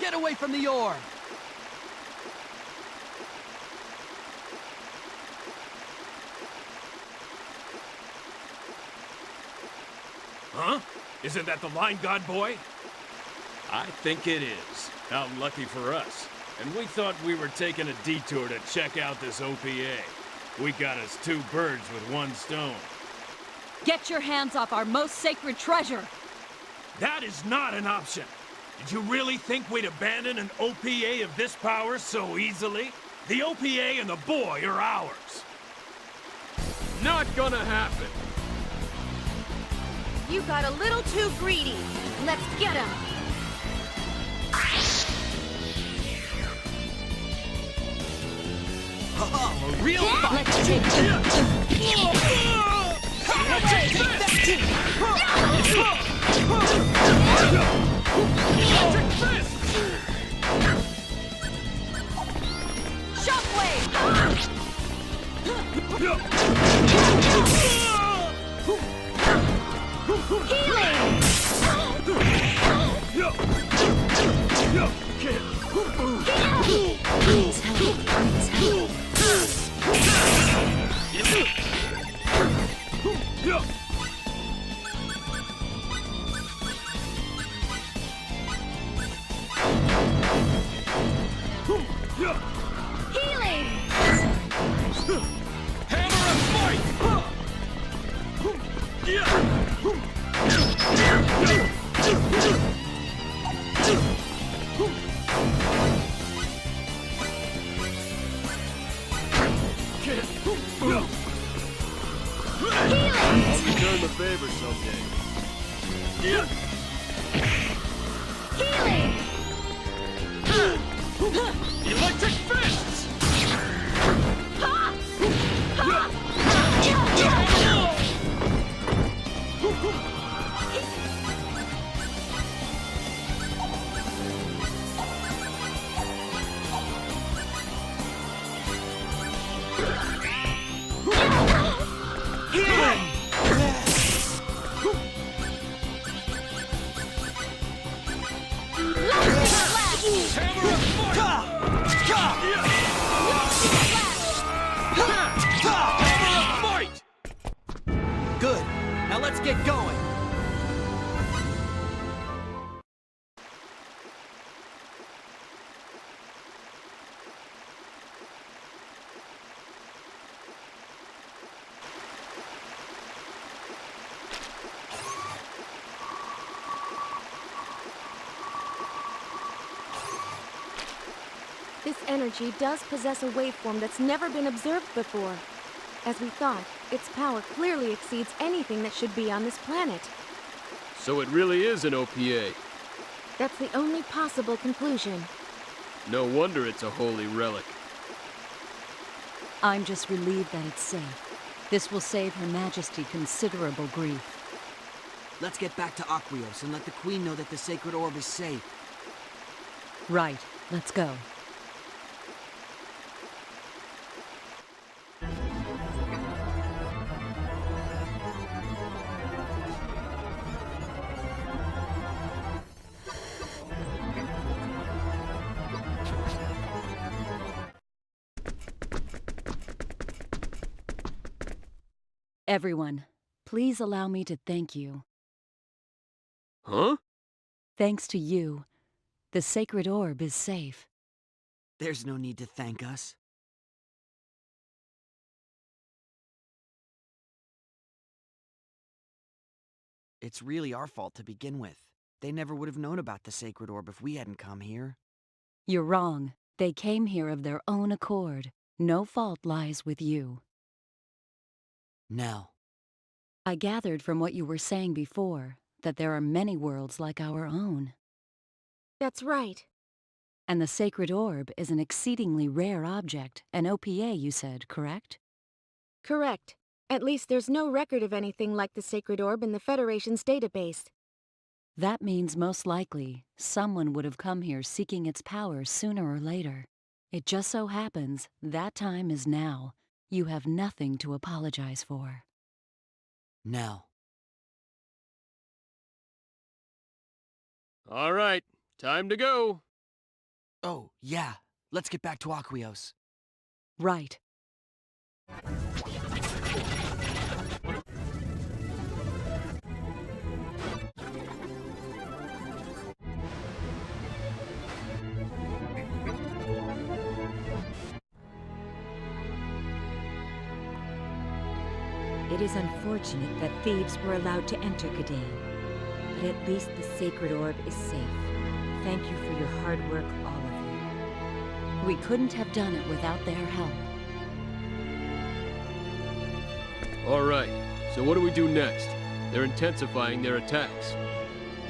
Get away from the orb! Huh? Isn't that the line god boy? I think it is. How lucky for us. And we thought we were taking a detour to check out this OPA. We got us 2 birds with 1 stone. Get your hands off our most sacred treasure! That is not an option. Did you really think we'd abandon an OPA of this power so easily? The OPA and the boy are ours. Not gonna happen. You got a little too greedy. Let's get him. Oh, a real fight! Let's take Electric fist! Shockwave! Healing! Please help, please help. Healing! Hammer and fight! Return the favor someday. Healing! Electric fists! Hammer and fight! Hammer and fight! Good. Now let's get going. This energy does possess a waveform that's never been observed before. As we thought, its power clearly exceeds anything that should be on this planet. So it really is an OPA. That's the only possible conclusion. No wonder it's a holy relic. I'm just relieved that it's safe. This will save Her Majesty considerable grief. Let's get back to Aquios and let the Queen know that the sacred orb is safe. Right, let's go. Everyone, please allow me to thank you. Huh? Thanks to you, the sacred orb is safe. There's no need to thank us. It's really our fault to begin with. They never would have known about the sacred orb if we hadn't come here. You're wrong. They came here of their own accord. No fault lies with you. Now, I gathered from what you were saying before that there are many worlds like our own. That's right. And the sacred orb is an exceedingly rare object, an OPA, you said, correct? Correct. At least there's no record of anything like the sacred orb in the Federation's database. That means most likely someone would have come here seeking its power sooner or later. It just so happens that time is now. You have nothing to apologize for. now. All right, time to go. Oh, yeah. Let's get back to Aquios. Right. It is unfortunate that thieves were allowed to enter Gadain, but at least the sacred orb is safe. Thank you for your hard work, all of you. We couldn't have done it without their help. All right, so what do we do next? They're intensifying their attacks.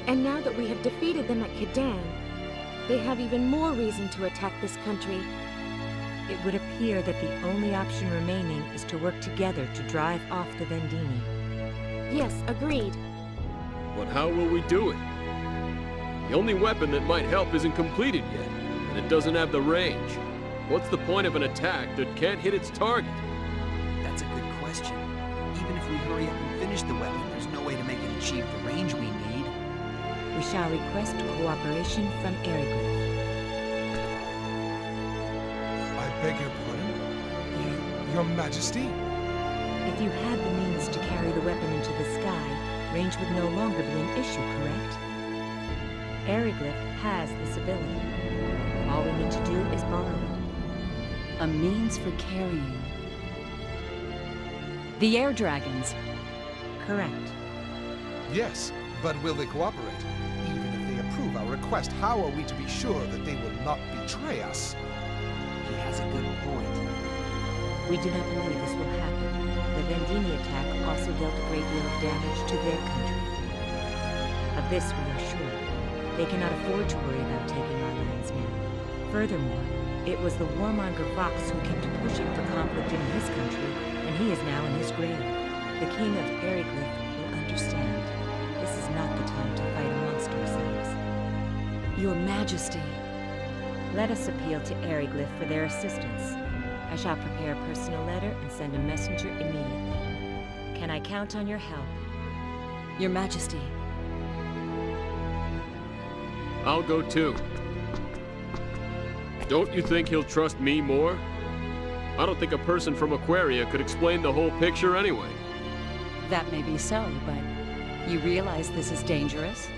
And now that we have defeated them at Kadan, they have even more reason to attack this country. It would appear that the only option remaining is to work together to drive off the Vendini. Yes, agreed. But how will we do it? The only weapon that might help isn't completed yet, and it doesn't have the range. What's the point of an attack that can't hit its target? That's a good question. Even if we hurry up and finish the weapon, there's no way to make it achieve the range we need. We shall request cooperation from Eriglyph. I beg your pardon? Your Majesty? If you had the means to carry the weapon into the sky, range would no longer be an issue, correct? Eriglyph has this ability. All we need to do is borrow it. A means for carrying. The air dragons. Correct. Yes, but will they cooperate? Even if they approve our request, how are we to be sure that they will not betray us? He has a good point. We do not believe this will happen. The Vendini attack also dealt a great deal of damage to their country. Of this we are sure. They cannot afford to worry about taking our lands now. Furthermore, it was the warmonger Vox who kept pushing for conflict in his country, and he is now in his grave. The king of Eriglyph will understand. This is not the time to fight amongst ourselves. Your Majesty. Let us appeal to Eriglyph for their assistance. I shall prepare a personal letter and send a messenger immediately. Can I count on your help? Your Majesty. I'll go too. Don't you think he'll trust me more? I don't think a person from Aquaria could explain the whole picture anyway. That may be so, but you realize this is dangerous?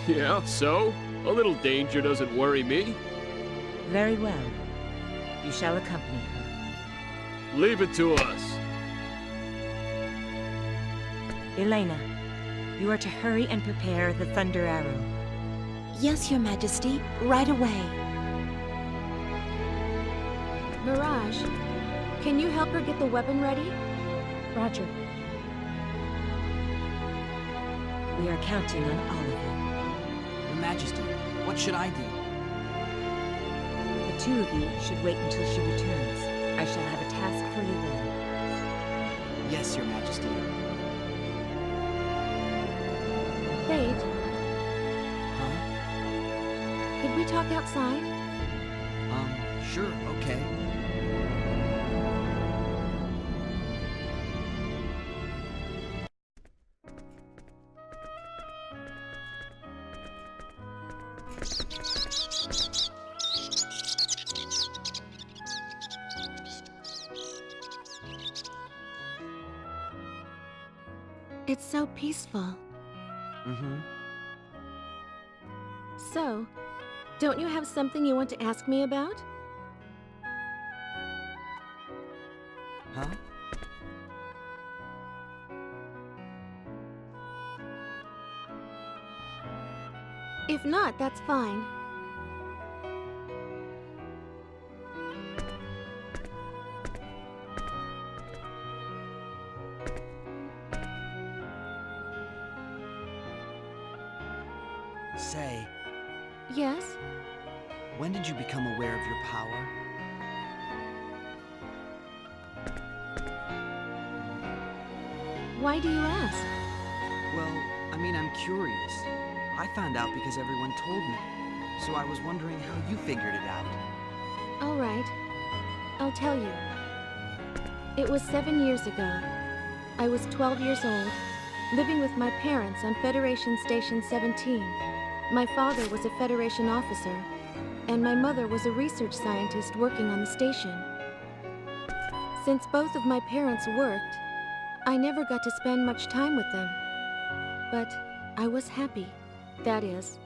Yeah, so? A little danger doesn't worry me. Very well. You shall accompany her. Leave it to us. Elena, you are to hurry and prepare the Thunder Arrow. Yes, Your Majesty, right away. Mirage, can you help her get the weapon ready? Roger. We are counting on all of you. Your Majesty, what should I do? The two of you should wait until she returns. I shall have a task for you then. Yes, Your Majesty. Fate, Huh? could we talk outside? Sure, okay. It's so peaceful. Mm-hmm. So, don't you have something you want to ask me about? Huh? If not, that's fine. Say, Yes? when did you become aware of your power? Why do you ask? Well, I mean, I'm curious. I found out because everyone told me. So I was wondering how you figured it out. All right. I'll tell you. It was 7 years ago. I was 12 years old, living with my parents on Federation Station 17. My father was a Federation officer, and my mother was a research scientist working on the station. Since both of my parents worked, I never got to spend much time with them. But I was happy, that is,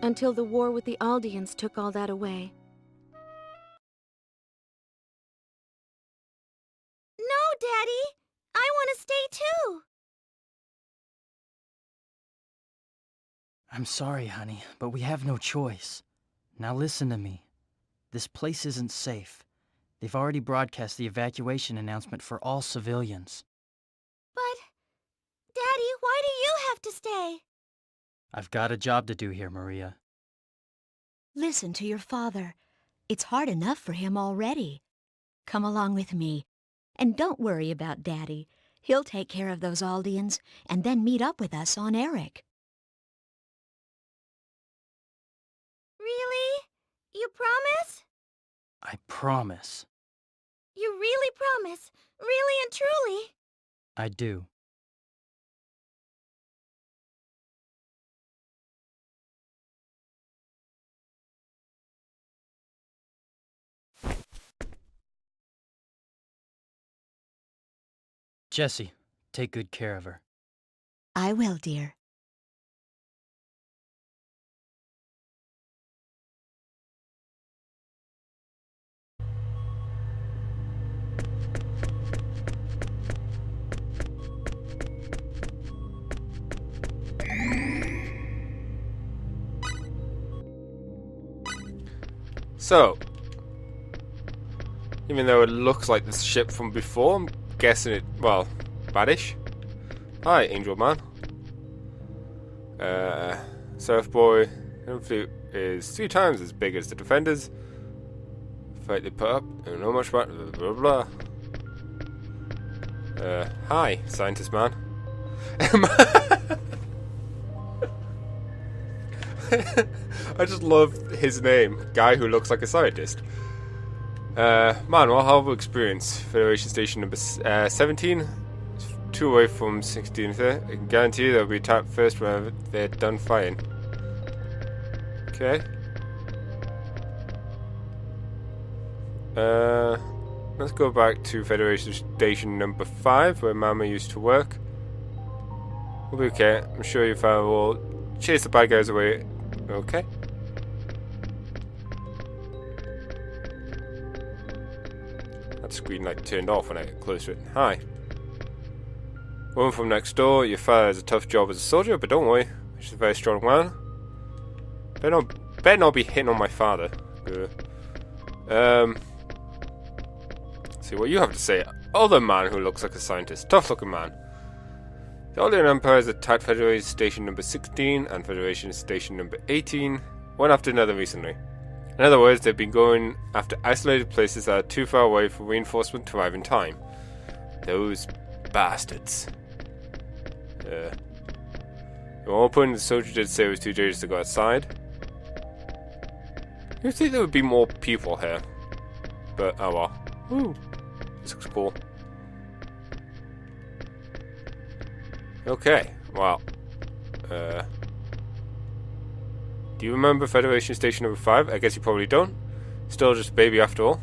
until the war with the Aldeans took all that away. No, Daddy! I want to stay too! I'm sorry, honey, but we have no choice. Now listen to me. This place isn't safe. They've already broadcast the evacuation announcement for all civilians. But, Daddy, why do you have to stay? I've got a job to do here, Maria. Listen to your father. It's hard enough for him already. Come along with me. And don't worry about Daddy. He'll take care of those Aldeans and then meet up with us on Eric. Really? You promise? I promise. You really promise? Really and truly? I do. Jessie, take good care of her. I will, dear. So, even though it looks like the ship from before, I'm guessing it, well, badish. Hi, Angel Man. Surf Boy. Ifrit is 3 times as big as the Defenders. Fight they put up, don't know much about blah blah blah. Hi, Scientist Man. I just love his name, guy who looks like a scientist. Manuel, harbor experience. Federation Station number 17. 2 away from 16th. I can guarantee you they'll be attacked first when they're done fighting. Okay. Let's go back to Federation Station number 5, where Mama used to work. We'll be okay. I'm sure your father will chase the bad guys away. Okay. That screen light turned off when I got close to it. Hi. Woman from next door, your father has a tough job as a soldier, but don't worry, he's a very strong man. Better not be hitting on my father. See what you have to say. Other man who looks like a scientist. Tough looking man. The Aldean Empire has attacked Federation Station number 16 and Federation Station number 18, one after another recently. In other words, they've been going after isolated places that are too far away for reinforcement to arrive in time. Those bastards. Open, the soldier did say it was too dangerous to go outside. You'd think there would be more people here. But, oh well. Ooh, this looks cool. Okay, well. Do you remember Federation Station number 5? I guess you probably don't. Still just a baby after all.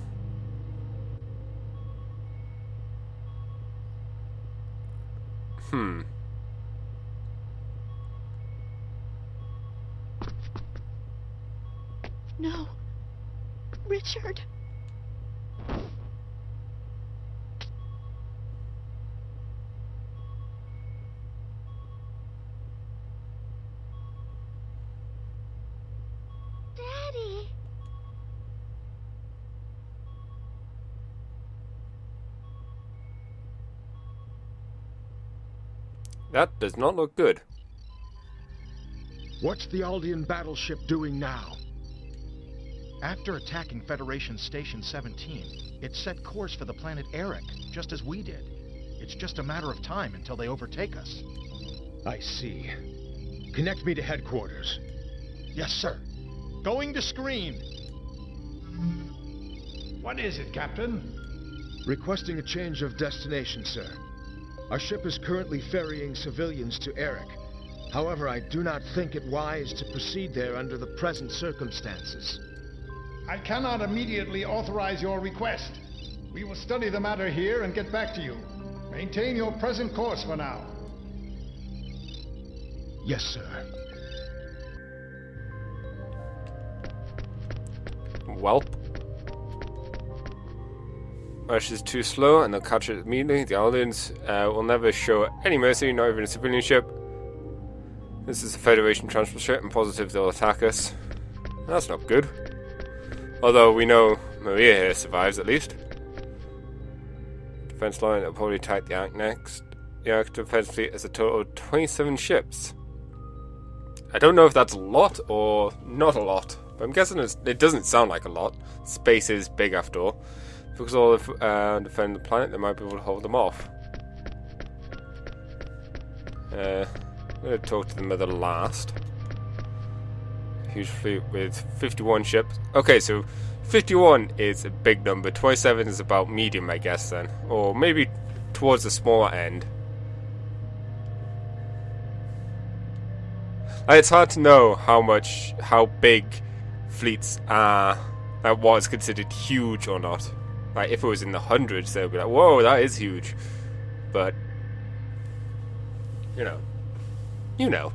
No. Richard. Daddy. That does not look good. What's the Aldean battleship doing now? After attacking Federation Station 17, it set course for the planet Eric, just as we did. It's just a matter of time until they overtake us. I see. Connect me to headquarters. Yes, sir. Going to screen. What is it, Captain? Requesting a change of destination, sir. Our ship is currently ferrying civilians to Eric. However, I do not think it wise to proceed there under the present circumstances. I cannot immediately authorize your request. We will study the matter here and get back to you. Maintain your present course for now. Yes, sir. Welp. Rush is too slow and they'll catch it immediately. The Allians will never show any mercy, not even a civilian ship. This is a Federation transport ship. I'm positive they'll attack us. That's not good. Although we know Maria here survives at least. Defense line will probably attack the Ark next. The Ark defense fleet has a total of 27 ships. I don't know if that's a lot or not a lot, but I'm guessing it doesn't sound like a lot. Space is big after all. Because all defend the planet, they might be able to hold them off. I'm going to talk to the mother last. Huge fleet with 51 ships. Okay, so 51 is a big number. 27 is about medium, I guess, then. Or maybe towards the smaller end. It's hard to know how big fleets are, like what is considered huge or not. Like, if it was in the hundreds, they would be like, whoa, that is huge. But, you know. Yeah.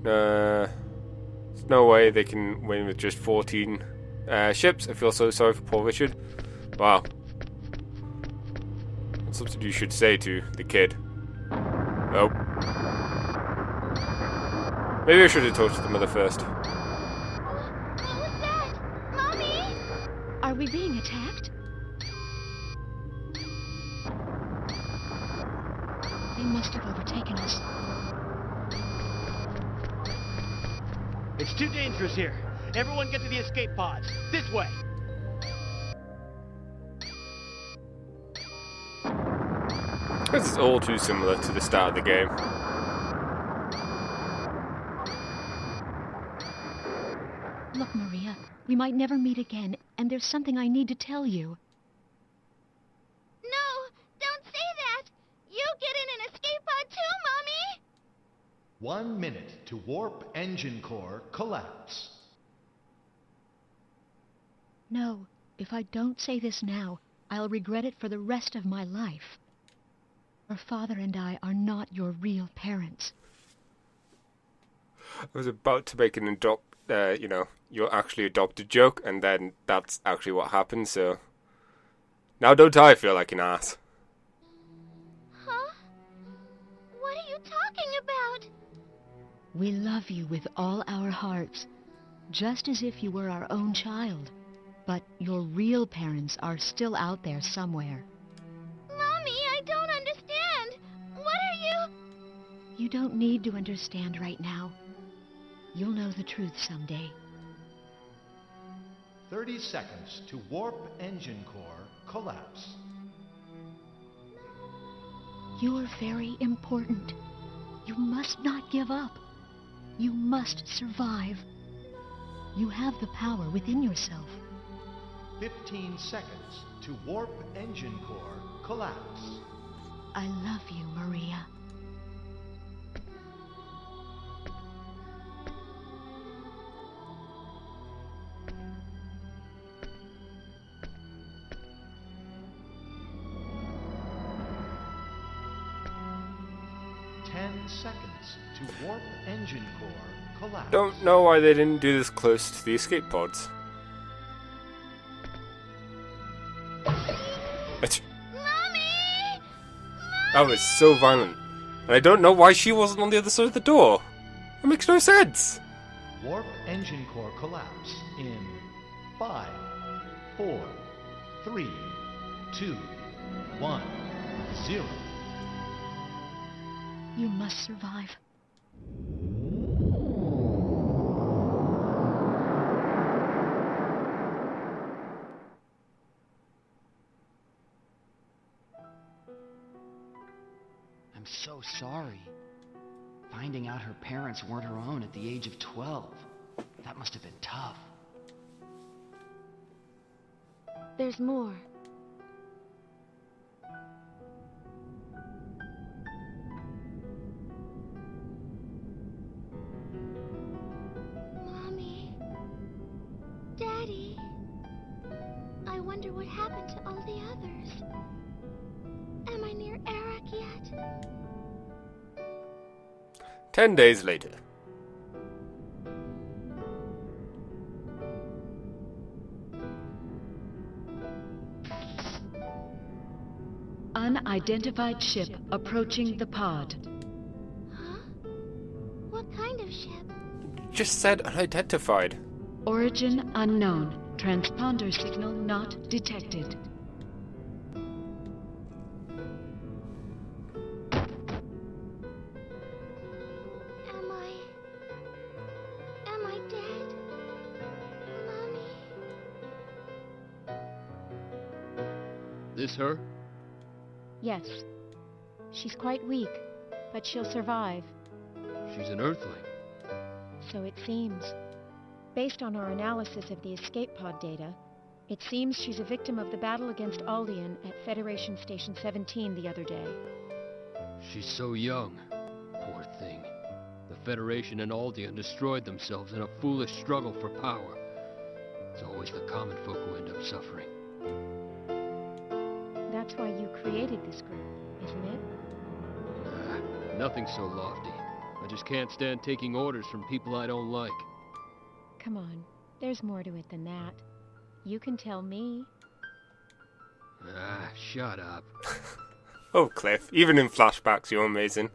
There's no way they can win with just 14 ships. I feel so sorry for poor Richard. Wow. That's something you should say to the kid. Oh. Maybe I should have talked to the mother first. What was that? Mommy? Are we being attacked? They must have overtaken us. It's too dangerous here. Everyone get to the escape pods. This way. This is all too similar to the start of the game. Look, Maria, we might never meet again, and there's something I need to tell you. No, don't say that. You get in an escape pod too, Mommy. 1 minute to warp engine core collapse. No, if I don't say this now, I'll regret it for the rest of my life. Your father and I are not your real parents. I was about to make an you're actually adopted joke, and then that's actually what happened, so... Now don't I feel like an ass? Huh? What are you talking about? We love you with all our hearts, just as if you were our own child. But your real parents are still out there somewhere. Mommy, I don't understand. What are you... You don't need to understand right now. You'll know the truth someday. 30 seconds to warp engine core collapse. You're very important. You must not give up. You must survive. You have the power within yourself. 15 seconds to warp engine core collapse. I love you, Maria. Seconds to warp engine core collapse. Don't know why they didn't do this close to the escape pods. Mommy! That was so violent. And I don't know why she wasn't on the other side of the door. That makes no sense. Warp engine core collapse in 5, 4, 3, 2, 1, 0. You must survive. I'm so sorry. Finding out her parents weren't her own at the age of 12. That must have been tough. there's more. Mommy. Daddy. I wonder what happened to all the others. Am I near Eric yet? 10 days later. Unidentified ship approaching the pod. Huh? What kind of ship? Just said unidentified. Origin unknown. Transponder signal not detected. Am I dead? Mommy? This her? Yes. She's quite weak, but she'll survive. She's an Earthling. So it seems. Based on our analysis of the escape pod data, it seems she's a victim of the battle against Aldean at Federation Station 17 the other day. She's so young. Poor thing. The Federation and Aldean destroyed themselves in a foolish struggle for power. It's always the common folk who end up suffering. That's why you created this group, isn't it? Nothing so lofty. I just can't stand taking orders from people I don't like. Come on, there's more to it than that. You can tell me. Shut up. Oh, Cliff, even in flashbacks, you're amazing.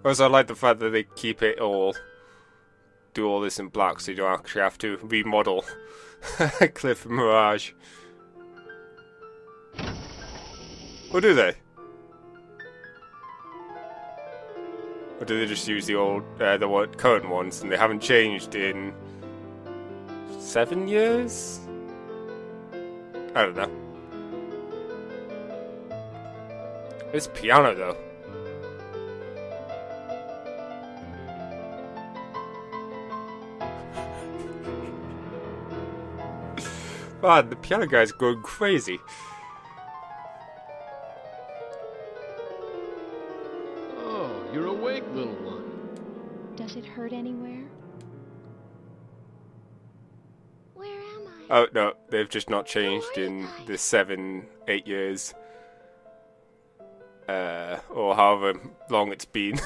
Also, I like the fact that they keep it all, do all this in black, so you don't actually have to remodel Cliff and Mirage. Or do they? Or do they just use the old, current ones, and they haven't changed in 7 years? I don't know. This piano, though. Man, the piano guy's going crazy. Oh, you're awake, little one. Does it hurt anywhere? Where am I? Oh, no, they've just not changed in the 7, 8 years. Or however long it's been.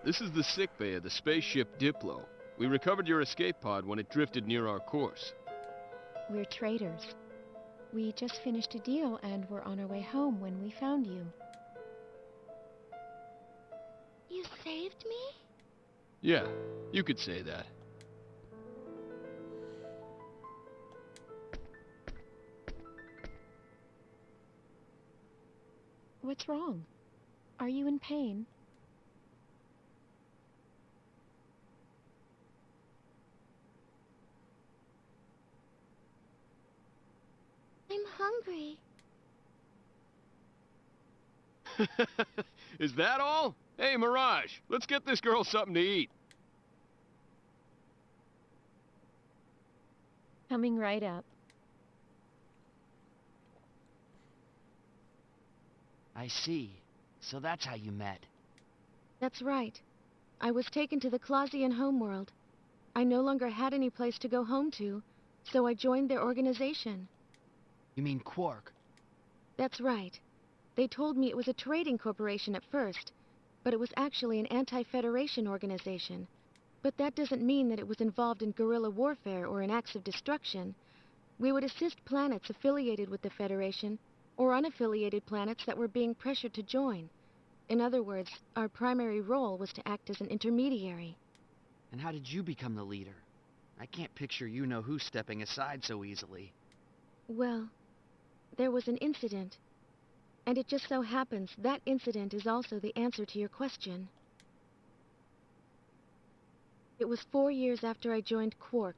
This is the sickbay of the spaceship Diplo. We recovered your escape pod when it drifted near our course. We're traders. We just finished a deal and were on our way home when we found you. You saved me? Yeah, you could say that. What's wrong? Are you in pain? I'm hungry. Is that all? Hey, Mirage, let's get this girl something to eat. Coming right up. I see. So that's how you met. That's right. I was taken to the Clausian homeworld. I no longer had any place to go home to, so I joined their organization. You mean Quark? That's right. They told me it was a trading corporation at first, but it was actually an anti-Federation organization. But that doesn't mean that it was involved in guerrilla warfare or in acts of destruction. We would assist planets affiliated with the Federation, or unaffiliated planets that were being pressured to join. In other words, our primary role was to act as an intermediary. And how did you become the leader? I can't picture you-know-who stepping aside so easily. Well, there was an incident. And it just so happens that incident is also the answer to your question. It was 4 years after I joined Quark.